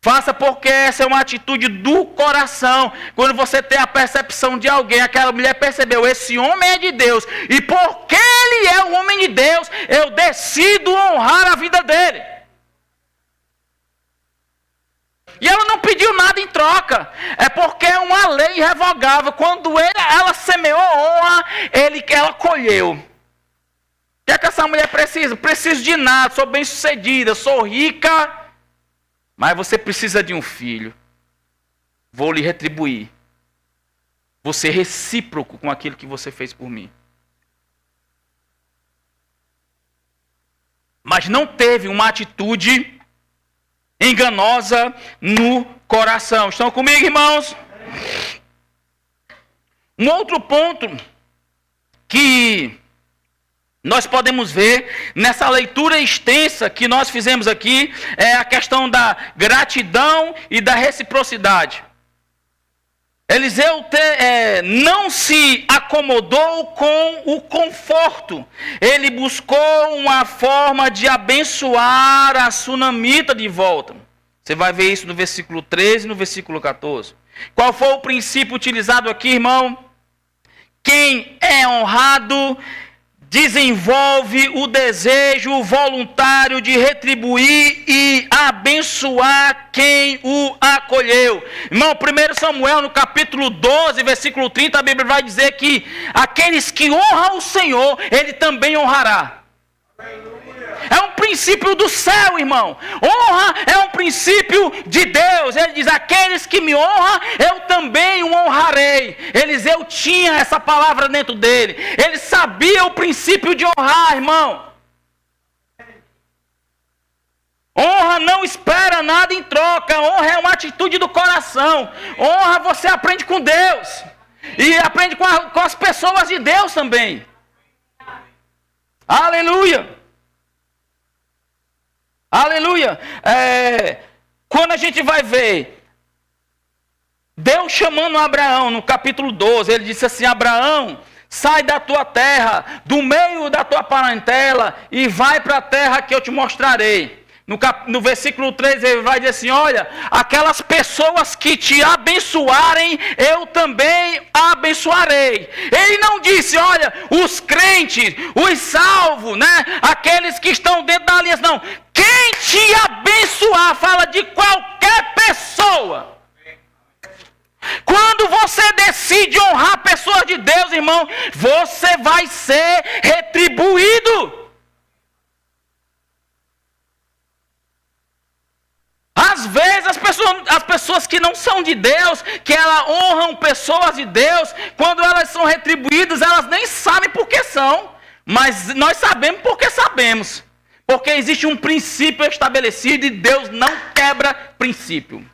Faça porque essa é uma atitude do coração. Quando você tem a percepção de alguém, aquela mulher percebeu, esse homem é de Deus. E porque ele é um homem de Deus, eu decido honrar a vida dele. E ela não pediu nada em troca. É porque é uma lei irrevogável. Quando ela semeou honra, ela colheu. O que é que essa mulher precisa? Preciso de nada, sou bem sucedida, sou rica. Mas você precisa de um filho. Vou lhe retribuir. Vou ser recíproco com aquilo que você fez por mim. Mas não teve uma atitude enganosa no coração. Estão comigo, irmãos? Um outro ponto que nós podemos ver nessa leitura extensa que nós fizemos aqui é a questão da gratidão e da reciprocidade. Eliseu não se acomodou com o conforto. Ele buscou uma forma de abençoar a sunamita de volta. Você vai ver isso no versículo 13 e no versículo 14. Qual foi o princípio utilizado aqui, irmão? Quem é honrado desenvolve o desejo voluntário de retribuir e abençoar quem o acolheu. Irmão, 1 Samuel, no capítulo 12, versículo 30, a Bíblia vai dizer que aqueles que honram o Senhor, Ele também honrará. É um princípio do céu, irmão. Honra é um princípio de Deus. Ele diz, aqueles que me honram, eu também o honrarei. Eliseu tinha essa palavra dentro dele. Ele sabia o princípio de honrar, irmão. Honra não espera nada em troca. Honra é uma atitude do coração. Honra você aprende com Deus. E aprende com as pessoas de Deus também. Aleluia. Aleluia. Quando a gente vai ver Deus chamando Abraão no capítulo 12, ele disse assim, Abraão, sai da tua terra, do meio da tua parentela e vai para a terra que eu te mostrarei. No versículo 3 ele vai dizer assim, olha, aquelas pessoas que te abençoarem, eu também abençoarei. Ele não disse, olha, os crentes, os salvos, né? Aqueles que estão dentro da aliança, não. Quem te abençoar, fala de qualquer pessoa. Quando você decide honrar pessoas de Deus, irmão, você vai ser retribuído. Às vezes as pessoas que não são de Deus, que elas honram pessoas de Deus, quando elas são retribuídas, elas nem sabem por que são. Mas nós sabemos porque sabemos. Porque existe um princípio estabelecido e Deus não quebra princípio.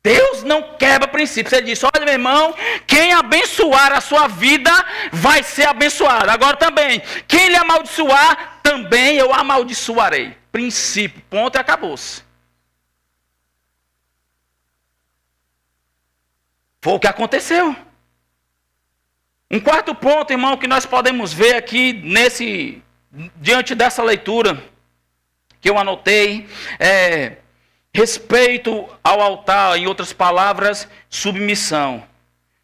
Deus não quebra princípio. Você disse, olha meu irmão, quem abençoar a sua vida vai ser abençoado. Agora também, quem lhe amaldiçoar, também eu amaldiçoarei. Princípio, ponto e acabou-se. Foi o que aconteceu. Um quarto ponto, irmão, que nós podemos ver aqui diante dessa leitura que eu anotei, respeito ao altar, em outras palavras, submissão.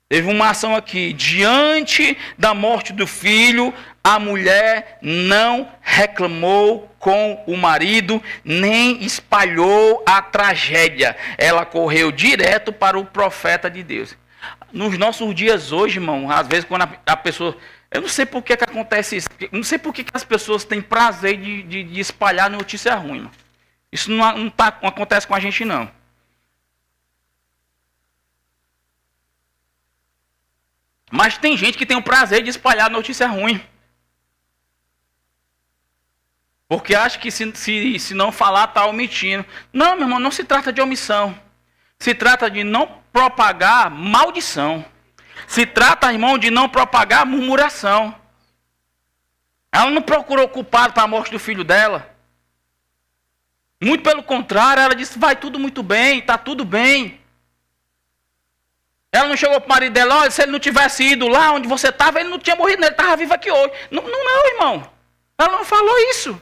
Teve uma ação aqui, diante da morte do filho, a mulher não reclamou com o marido, nem espalhou a tragédia. Ela correu direto para o profeta de Deus. Nos nossos dias hoje, irmão, às vezes quando a pessoa... Eu não sei por que acontece isso. Eu não sei por que as pessoas têm prazer de espalhar notícia ruim, irmão. Isso não acontece com a gente, não. Mas tem gente que tem o prazer de espalhar notícia ruim. Porque acha que se não falar, está omitindo. Não, meu irmão, não se trata de omissão. Se trata de não propagar maldição. Se trata, irmão, de não propagar murmuração. Ela não procurou culpado para a morte do filho dela. Muito pelo contrário, ela disse, vai tudo muito bem, está tudo bem. Ela não chegou para o marido dela, olha, se ele não tivesse ido lá onde você estava, ele não tinha morrido, ele estava vivo aqui hoje. Não, irmão. Ela não falou isso.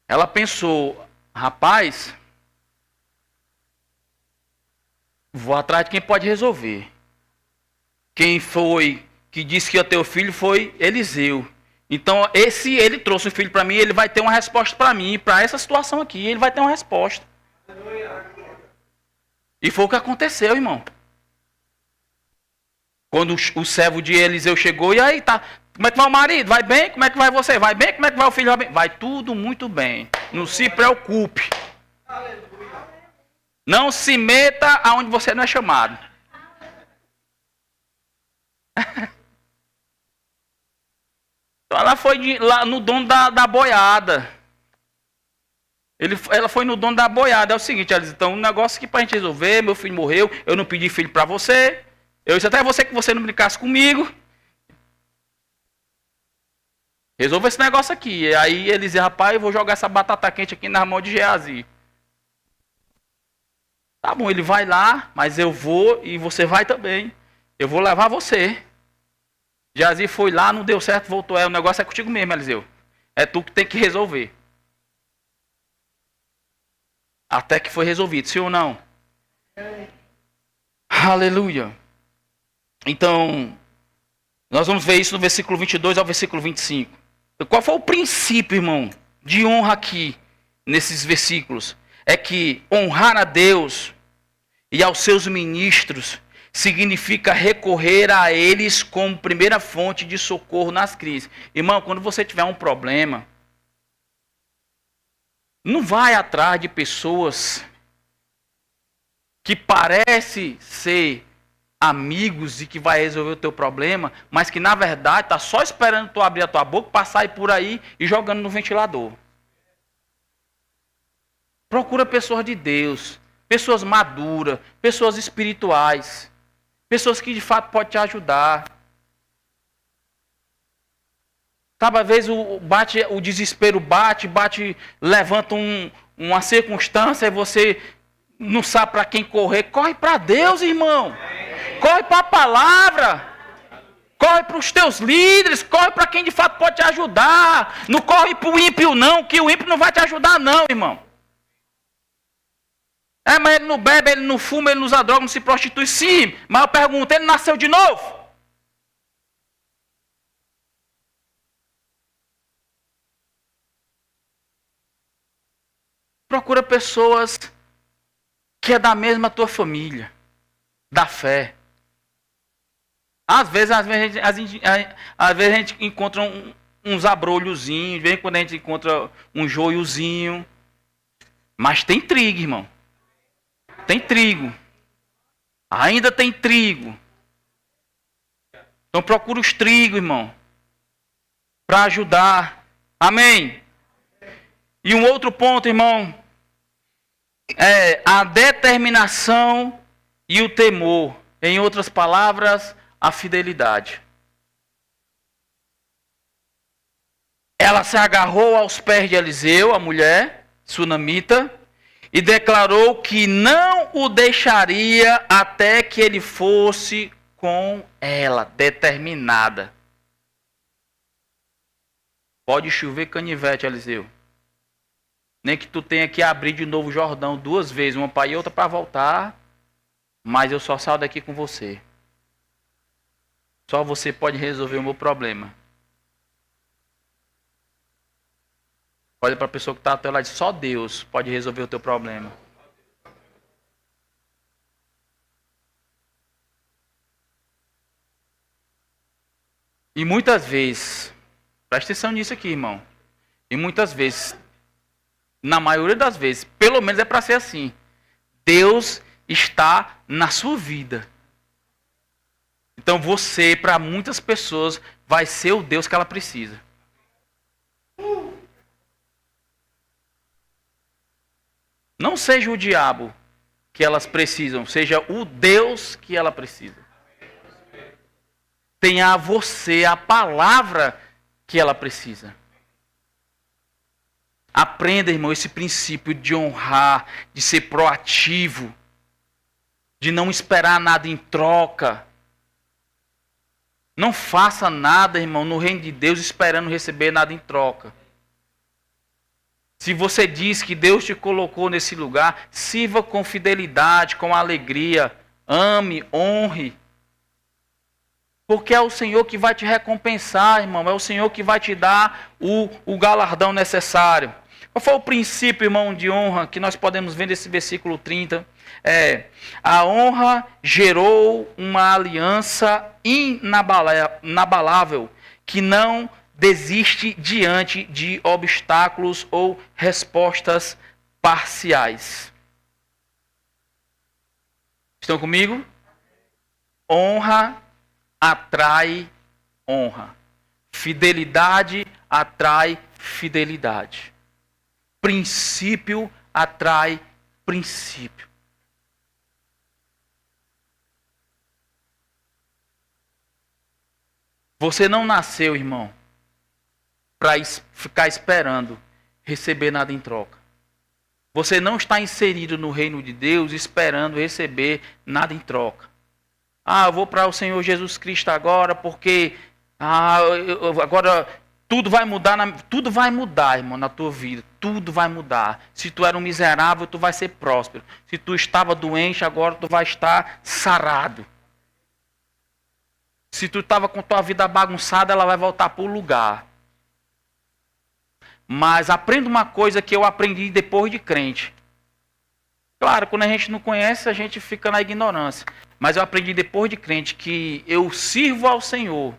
Ela pensou, rapaz, vou atrás de quem pode resolver. Quem foi que disse que ia ter o filho foi Eliseu. Então, ele trouxe o filho para mim, ele vai ter uma resposta para mim, para essa situação aqui, ele vai ter uma resposta. E foi o que aconteceu, irmão. Quando o servo de Eliseu chegou, e aí, tá, como é que vai o marido? Vai bem? Como é que vai você? Vai bem? Como é que vai o filho? Vai bem? Vai tudo muito bem. Não se preocupe. Não se meta aonde você não é chamado. Então ela foi lá no dono da boiada. Ela foi no dono da boiada. É o seguinte, ela disse, então um negócio aqui pra gente resolver, meu filho morreu, eu não pedi filho para você. Eu disse até você que você não brincasse comigo. Resolva esse negócio aqui. E aí ele disse, rapaz, eu vou jogar essa batata quente aqui na mão de Geazi. Tá bom, ele vai lá, mas eu vou e você vai também. Eu vou levar você. Jazi foi lá, não deu certo, voltou. O negócio é contigo mesmo, Eliseu. É tu que tem que resolver. Até que foi resolvido, sim ou não? Aleluia. Então, nós vamos ver isso no versículo 22 ao versículo 25. Qual foi o princípio, irmão, de honra aqui, nesses versículos? É que honrar a Deus e aos seus ministros significa recorrer a eles como primeira fonte de socorro nas crises. Irmão, quando você tiver um problema, não vai atrás de pessoas que parecem ser amigos e que vai resolver o teu problema, mas que na verdade está só esperando tu abrir a tua boca para sair por aí e jogando no ventilador. Procura pessoas de Deus, pessoas maduras, pessoas espirituais, pessoas que de fato podem te ajudar. Sabe, às vezes o desespero bate, levanta uma circunstância e você não sabe para quem correr. Corre para Deus, irmão. Corre para a palavra. Corre para os teus líderes. Corre para quem de fato pode te ajudar. Não corre para o ímpio não, que o ímpio não vai te ajudar não, irmão. Mas ele não bebe, ele não fuma, ele não usa droga, não se prostitui. Sim, mas eu pergunto, ele nasceu de novo? Procura pessoas que é da mesma tua família, da fé. Às vezes a gente encontra uns abrolhozinhos, vem quando a gente encontra um joiozinho. Mas tem trigo, irmão. Tem trigo. Ainda tem trigo. Então procura os trigos, irmão, para ajudar. Amém? E um outro ponto, irmão, é a determinação e o temor. Em outras palavras, a fidelidade. Ela se agarrou aos pés de Eliseu, a mulher sunamita, e declarou que não o deixaria até que ele fosse com ela, determinada. Pode chover canivete, Eliseu. Nem que tu tenha que abrir de novo o Jordão 2 vezes, uma para ir e outra para voltar, mas eu só saio daqui com você. Só você pode resolver o meu problema. Olha para a pessoa que está ao teu lado, só Deus pode resolver o teu problema. E muitas vezes, presta atenção nisso aqui, irmão. E muitas vezes, na maioria das vezes, pelo menos é para ser assim. Deus está na sua vida. Então você, para muitas pessoas, vai ser o Deus que ela precisa. Não seja o diabo que elas precisam, seja o Deus que ela precisa. Tenha a você a palavra que ela precisa. Aprenda, irmão, esse princípio de honrar, de ser proativo, de não esperar nada em troca. Não faça nada, irmão, no reino de Deus esperando receber nada em troca. Se você diz que Deus te colocou nesse lugar, sirva com fidelidade, com alegria, ame, honre. Porque é o Senhor que vai te recompensar, irmão. É o Senhor que vai te dar o galardão necessário. Qual foi o princípio, irmão, de honra que nós podemos ver nesse versículo 30? A honra gerou uma aliança inabalável que não desiste diante de obstáculos ou respostas parciais. Estão comigo? Honra atrai honra. Fidelidade atrai fidelidade. Princípio atrai princípio. Você não nasceu, irmão, para ficar esperando receber nada em troca. você não está inserido no reino de Deus esperando receber nada em troca. Eu vou para o Senhor Jesus Cristo agora porque agora tudo vai mudar, tudo vai mudar, irmão, na tua vida. Tudo vai mudar. Se tu era um miserável, tu vai ser próspero. Se tu estava doente, agora tu vai estar sarado. Se tu estava com tua vida bagunçada, ela vai voltar para o lugar. Mas aprenda uma coisa que eu aprendi depois de crente. Claro, quando a gente não conhece, a gente fica na ignorância. Mas eu aprendi depois de crente que eu sirvo ao Senhor.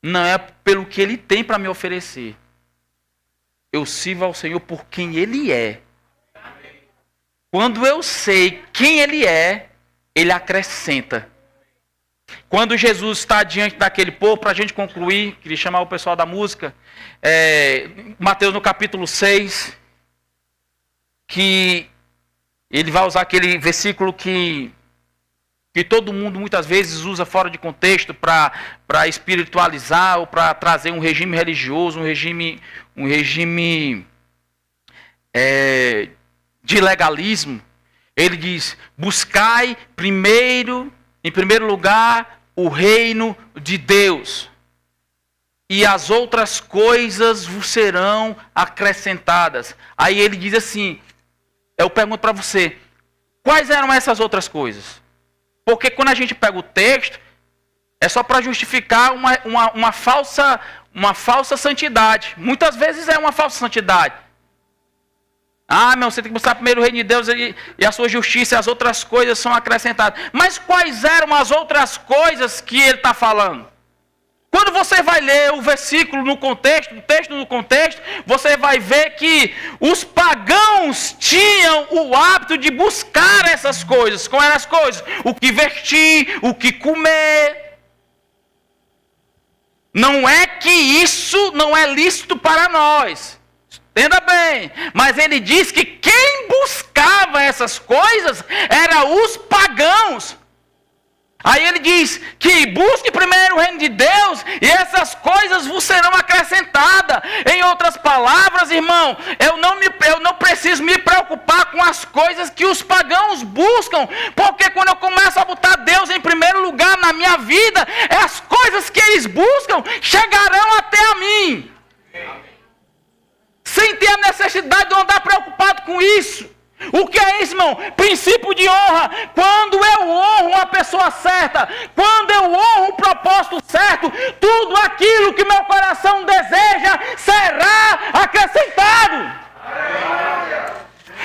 Não é pelo que Ele tem para me oferecer. Eu sirvo ao Senhor por quem Ele é. Quando eu sei quem Ele é, Ele acrescenta. Quando Jesus está diante daquele povo, para a gente concluir, queria chamar o pessoal da música, Mateus no capítulo 6, que ele vai usar aquele versículo que todo mundo muitas vezes usa fora de contexto para espiritualizar ou para trazer um regime religioso, um regime de legalismo. Ele diz: buscai em primeiro lugar, o reino de Deus, e as outras coisas vos serão acrescentadas. Aí ele diz assim, eu pergunto para você, quais eram essas outras coisas? Porque quando a gente pega o texto, é só para justificar uma falsa santidade. Muitas vezes é uma falsa santidade. Você tem que buscar primeiro o reino de Deus e a sua justiça, e as outras coisas são acrescentadas. Mas quais eram as outras coisas que ele está falando? Quando você vai ler o versículo no contexto, o texto no contexto, você vai ver que os pagãos tinham o hábito de buscar essas coisas. Quais eram as coisas? O que vestir, o que comer. Não é que isso não é lícito para nós. Entenda bem, mas ele diz que quem buscava essas coisas eram os pagãos. Aí ele diz que busque primeiro o reino de Deus e essas coisas vos serão acrescentadas. Em outras palavras, irmão, eu não preciso me preocupar com as coisas que os pagãos buscam, porque quando eu começo a botar Deus em primeiro lugar na minha vida, as coisas que eles buscam chegarão até a mim. Sem ter a necessidade de eu andar preocupado com isso. O que é isso, irmão? Princípio de honra. Quando eu honro a pessoa certa, quando eu honro o propósito certo, tudo aquilo que meu coração deseja será acrescentado.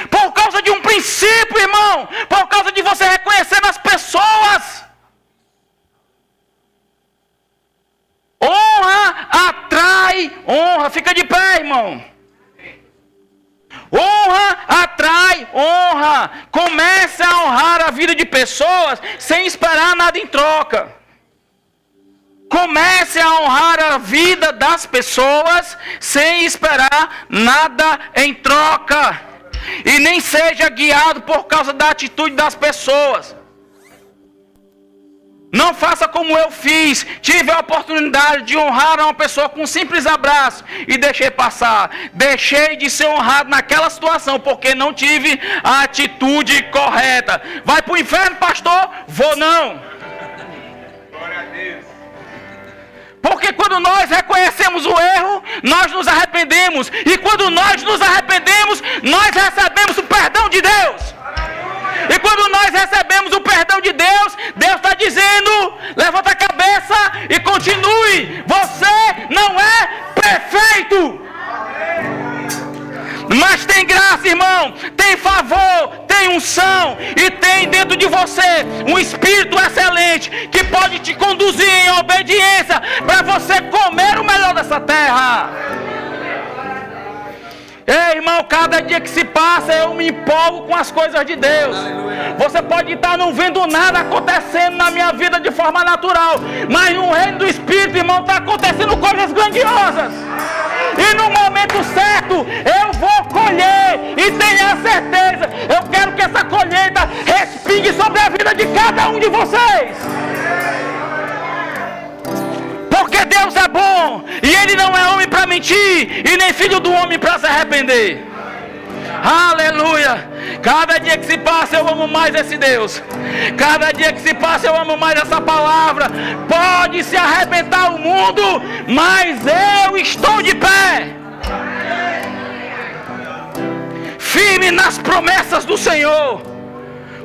Por causa de um princípio, irmão. Por causa de você reconhecer nas pessoas. Honra atrai honra. Fica de pé, irmão. Honra atrai honra. Comece a honrar a vida de pessoas sem esperar nada em troca. Comece a honrar a vida das pessoas sem esperar nada em troca. E nem seja guiado por causa da atitude das pessoas. Não faça como eu fiz. Tive a oportunidade de honrar uma pessoa com um simples abraço e deixei passar. Deixei de ser honrado naquela situação porque não tive a atitude correta. Vai para o inferno, pastor? Vou não. Glória a Deus. Porque quando nós reconhecemos o erro, nós nos arrependemos. E quando nós nos arrependemos, nós recebemos o perdão de Deus. E quando nós recebemos o perdão de Deus, Deus está dizendo, levanta a cabeça e continue. Você não é perfeito. Mas tem graça, irmão. Tem favor, tem unção. E tem dentro de você um espírito excelente que pode te conduzir em obediência para você comer o melhor dessa terra. Ei, irmão, cada dia que se passa eu me empolgo com as coisas de Deus. Você pode estar não vendo nada acontecendo na minha vida de forma natural, mas no reino do Espírito, irmão, está acontecendo coisas grandiosas. E no momento certo eu vou colher. E tenha certeza, eu quero que essa colheita respingue sobre a vida de cada um de vocês. Porque Deus é bom, e Ele não é homem para mentir, e nem filho do homem para se arrepender. Aleluia. Cada dia que se passa eu amo mais esse Deus. Cada dia que se passa eu amo mais essa palavra. Pode se arrebentar o mundo, mas eu estou de pé, firme nas promessas do Senhor.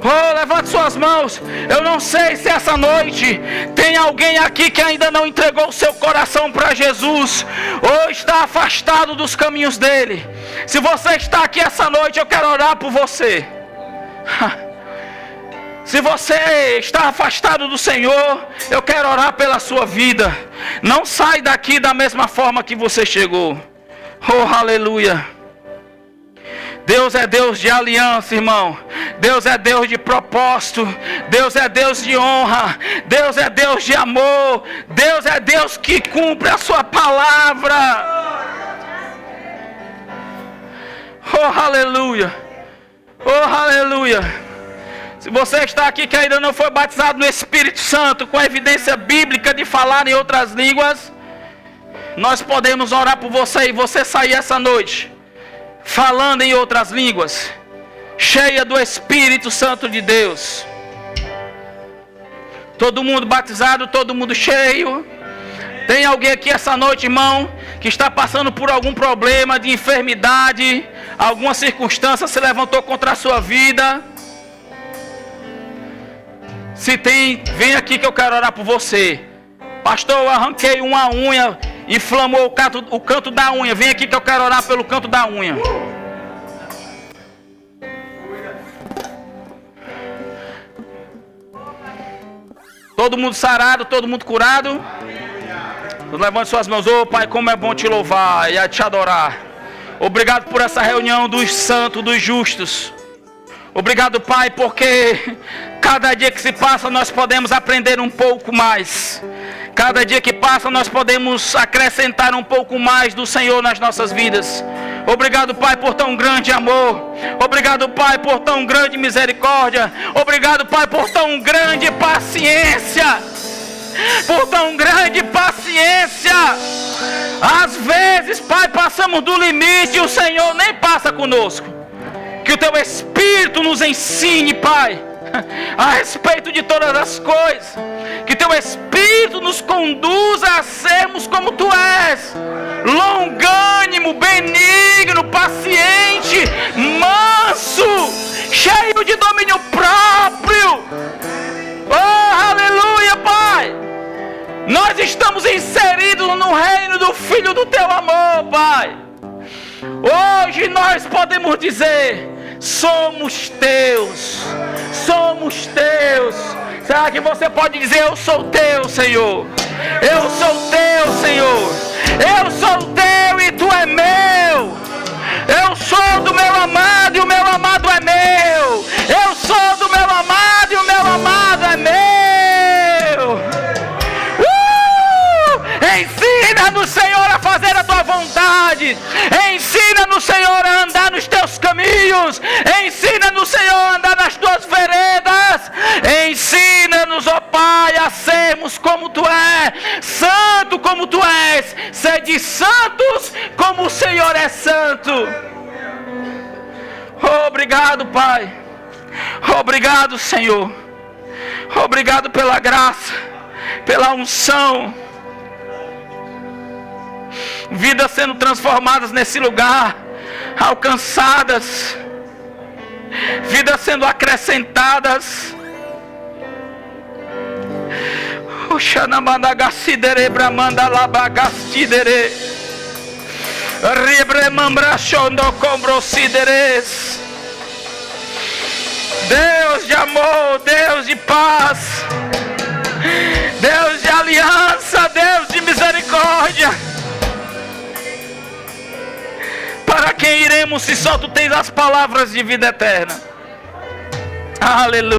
Oh, levante suas mãos. Eu não sei se essa noite tem alguém aqui que ainda não entregou o seu coração para Jesus, ou está afastado dos caminhos dele. Se você está aqui essa noite, eu quero orar por você. Se você está afastado do Senhor, eu quero orar pela sua vida. Não sai daqui da mesma forma que você chegou. Oh, aleluia. Deus é Deus de aliança, irmão. Deus é Deus de propósito. Deus é Deus de honra. Deus é Deus de amor. Deus é Deus que cumpre a sua palavra. Oh, aleluia. Oh, aleluia. Se você está aqui que ainda não foi batizado no Espírito Santo, com evidência bíblica de falar em outras línguas, nós podemos orar por você e você sair essa noite falando em outras línguas, cheia do Espírito Santo de Deus. Todo mundo batizado, todo mundo cheio. Tem alguém aqui essa noite, irmão, que está passando por algum problema de enfermidade, alguma circunstância se levantou contra a sua vida? Se tem, vem aqui que eu quero orar por você. Pastor, eu arranquei uma unha, inflamou o canto da unha. Vem aqui que eu quero orar pelo canto da unha. Todo mundo sarado, todo mundo curado. Levante suas mãos. Oh, Pai, como é bom te louvar e a te adorar. Obrigado por essa reunião dos santos, dos justos. Obrigado, Pai, porque cada dia que se passa nós podemos aprender um pouco mais. Cada dia que passa nós podemos acrescentar um pouco mais do Senhor nas nossas vidas. Obrigado, Pai, por tão grande amor. Obrigado, Pai, por tão grande misericórdia. Obrigado, Pai, por tão grande paciência. Por tão grande paciência. Às vezes, Pai, passamos do limite e o Senhor nem passa conosco. Que o Teu Espírito nos ensine, Pai, a respeito de todas as coisas. Que Teu Espírito nos conduza a sermos como Tu és. Longânimo, benigno, paciente, manso, cheio de domínio próprio. Oh, aleluia, Pai. Nós estamos inseridos no reino do Filho do Teu amor, Pai. Hoje nós podemos dizer: somos Teus. Somos Teus. Será que você pode dizer: eu sou Teu, Senhor? Eu sou Teu, Senhor. Eu sou Teu e Tu é meu. Eu sou do meu amado e o meu amado é meu. Eu sou do meu amado e o meu amado é meu. Ensina-nos, Senhor, a fazer a Tua vontade. Ensina-nos, Senhor, a andar nos Teus caminhos. Ensina-nos, Senhor, a andar nas Tuas veredas. Ensina-nos, ó Pai, a sermos como Tu és, santo como Tu és. Sede santos como o Senhor é santo. Obrigado, Pai. Obrigado, Senhor. Obrigado pela graça, pela unção. Vidas sendo transformadas nesse lugar, alcançadas, vidas sendo acrescentadas. Oxanamandagacidere bramanda labagacidere ribremambrachondo combrocideres. Deus de amor, Deus de paz, Deus de aliança, Deus de misericórdia. Para quem iremos se só Tu tens as palavras de vida eterna? Aleluia.